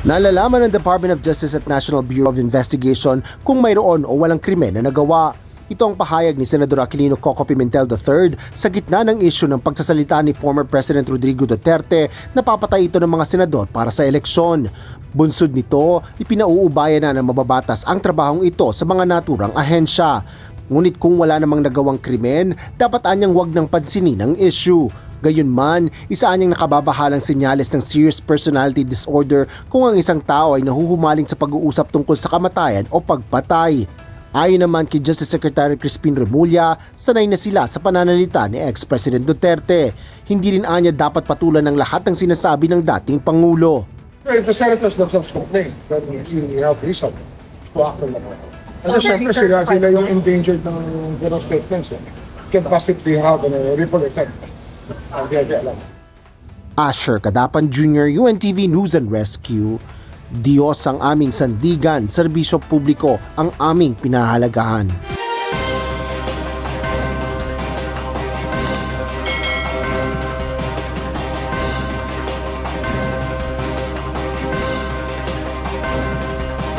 Nalalaman ng Department of Justice at National Bureau of Investigation kung mayroon o walang krimen na nagawa. Ito ang pahayag ni Senador Aquilino Coco Pimentel III sa gitna ng isyu ng pagsasalita ni former President Rodrigo Duterte na papatay ito ng mga senador para sa eleksyon. Bunsod nito, ipinauubayan na ng mababatas ang trabahong ito sa mga naturang ahensya. Ngunit kung wala namang nagawang krimen, dapat anyang wag ng pansinin ang issue. Gayunman, isa anyang nakababahalang senyales ng serious personality disorder kung ang isang tao ay nahuhumaling sa pag-uusap tungkol sa kamatayan o pagpatay. Ayon naman kay Justice Secretary Crispin Remulla, sanay na sila sa pananalita ni ex-President Duterte. Hindi rin anya dapat patulan ng lahat ng sinasabi ng dating Pangulo. Well, the senators themselves complain that we have reason to act on the matter. Kasi siyempre sila yung endangered ng ganong statements. Can possibly have a ripple effect. Asher Kadapan Jr., UNTV News and Rescue. Diyos ang aming sandigan, serbisyo publiko ang aming pinahalagahan.